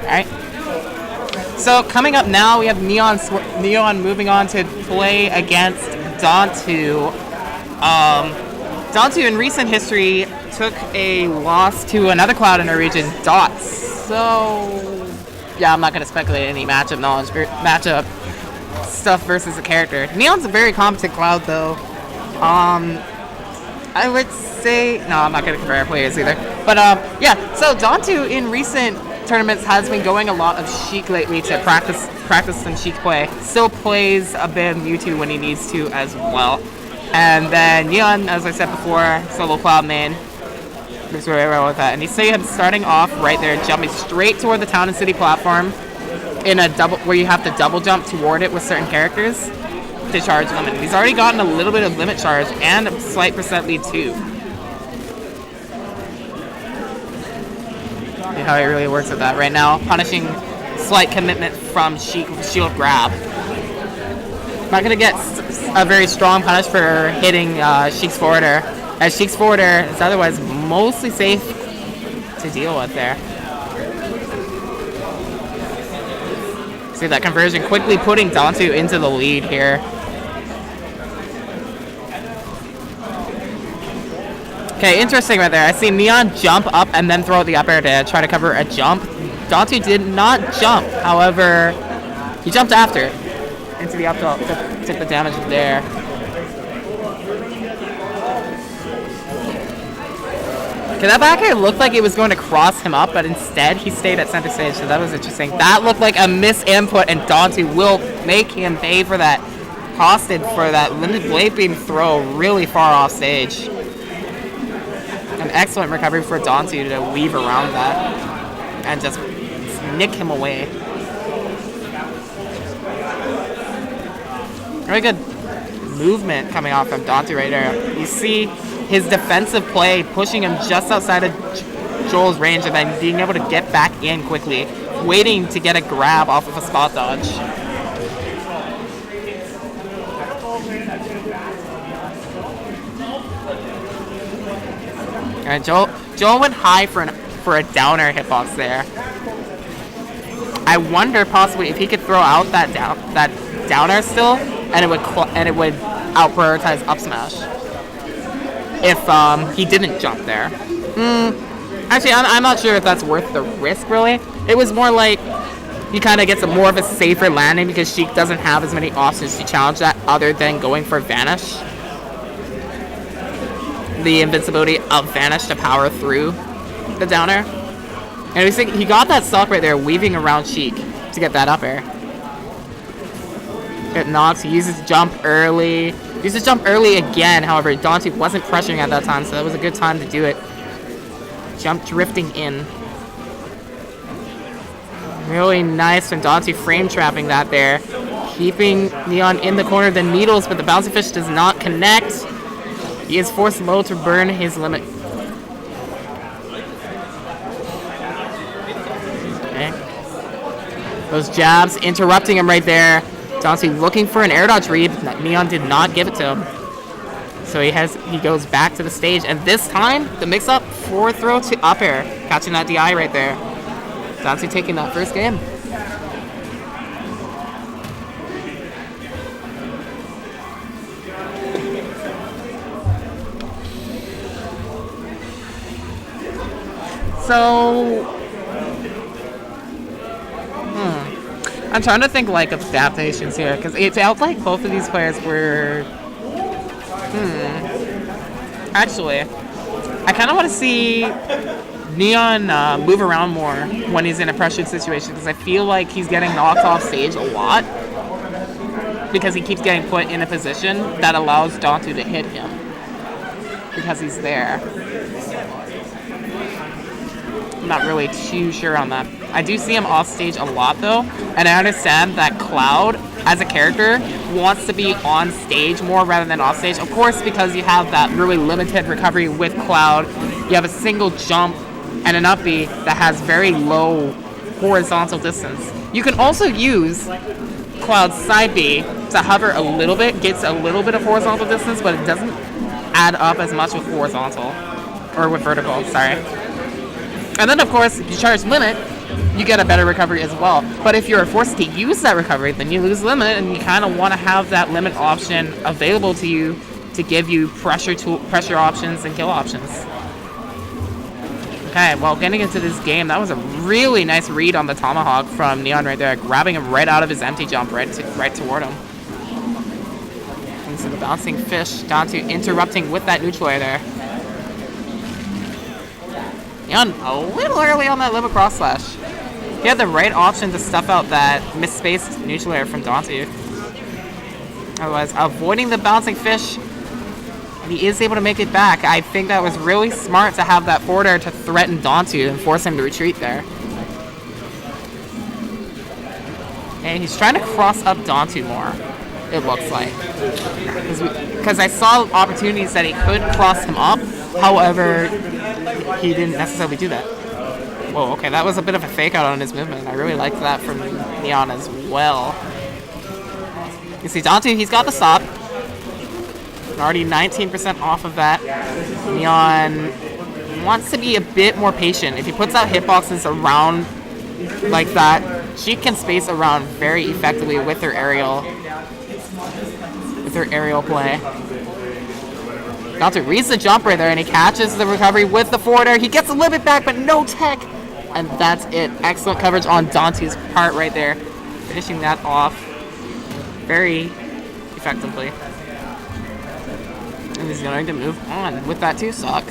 Alright. So coming up now, we have Neon moving on to play against Dantu. Dantu in recent history took a loss to another Cloud in our region, Dots. So yeah, I'm not going to speculate any matchup knowledge, matchup stuff versus the character. Neon's a very competent Cloud though. I would say no, I'm not going to compare players either. But yeah, so Dantu in recent tournaments has been going a lot of Sheik lately to practice some Sheik play. Still plays a bit of Mewtwo when he needs to as well. And then Neon, as I said before, solo Cloud main. Looks really well with that. And you see him starting off right there, jumping straight toward the town and city platform in a double, where you have to double jump toward it with certain characters to charge limit. He's already gotten a little bit of limit charge and a slight percent lead too. See how he really works with that right now, punishing slight commitment from Sheik with a shield grab. Not gonna get a very strong punish for hitting Sheik's forwarder, as Sheik's forwarder is otherwise mostly safe to deal with there. See that conversion quickly putting Dantu into the lead here. Okay, interesting right there. I see Neon jump up and then throw the up air to try to cover a jump. Dantu did not jump, however, he jumped after into the up tilt to take the damage there. Okay, that back air looked like it was going to cross him up, but instead he stayed at center stage, so that was interesting. That looked like a misinput, and Dantu will make him pay for that. Costed for that limited blade beam throw really far off stage. An excellent recovery for Dantu to weave around that and just nick him away. Very good movement coming off of Dantu right there. You see his defensive play pushing him just outside of Joel's range and then being able to get back in quickly, waiting to get a grab off of a spot dodge. Alright, Joel went high for a downer hitbox there. I wonder possibly if he could throw out that downer still, and it would out prioritize up smash if he didn't jump there. Actually, I'm not sure if that's worth the risk really. It was more like he kind of gets more of a safer landing because Sheik doesn't have as many options to challenge that other than going for Vanish. The invincibility of Vanish to power through the downer. And he got that stock right there, weaving around Sheik to get that up air. It knocks, he uses jump early. Uses jump early again, however, Dantu wasn't pressuring at that time, so that was a good time to do it. Jump drifting in. Really nice from Dantu frame trapping that there. Keeping Neon in the corner, then Needles, but the Bouncy Fish does not connect. He is forced low to burn his limit. Okay. Those jabs interrupting him right there. Dantu looking for an air dodge read. Neon did not give it to him. So he goes back to the stage, and this time the mix up forward throw to up air, catching that DI right there. Dantu taking that first game. So, I'm trying to think like of adaptations here because it felt like both of these players were. Actually, I kind of want to see Neon move around more when he's in a pressured situation because I feel like he's getting knocked off stage a lot because he keeps getting put in a position that allows Dantu to hit him because he's there. I'm not really too sure on that. I do see him off stage a lot though, and I understand that Cloud as a character wants to be on stage more rather than off stage. Of course, because you have that really limited recovery with Cloud. You have a single jump and an up B that has very low horizontal distance. You can also use Cloud's side B to hover a little bit, gets a little bit of horizontal distance, but it doesn't add up as much with horizontal, or with vertical, sorry. And then, of course, if you charge limit, you get a better recovery as well. But if you're forced to use that recovery, then you lose limit, and you kind of want to have that limit option available to you to give you pressure options and kill options. Okay, well, getting into this game, that was a really nice read on the tomahawk from Neon right there, grabbing him right out of his empty jump right toward him. And so the bouncing fish, Dantu interrupting with that neutral air there. Neon a little early on that limit cross slash. He had the right option to stuff out that misspaced neutral air from Dantu. Otherwise, avoiding the bouncing fish, and he is able to make it back. I think that was really smart to have that forward air to threaten Dantu and force him to retreat there. And he's trying to cross up Dantu more, it looks like. Because I saw opportunities that he could cross him up, however, he didn't necessarily do that. Whoa, okay, that was a bit of a fake out on his movement. I really liked that from Neon as well. You see Dantu, he's got the stop. Already 19% off of that. Neon wants to be a bit more patient. If he puts out hitboxes around like that, she can space around very effectively with her aerial play. Dantu reads the jump right there, and he catches the recovery with the forward air. He gets a little bit back, but no tech. And that's it. Excellent coverage on Dantu's part right there. Finishing that off very effectively. And he's going to move on with that 2 stock.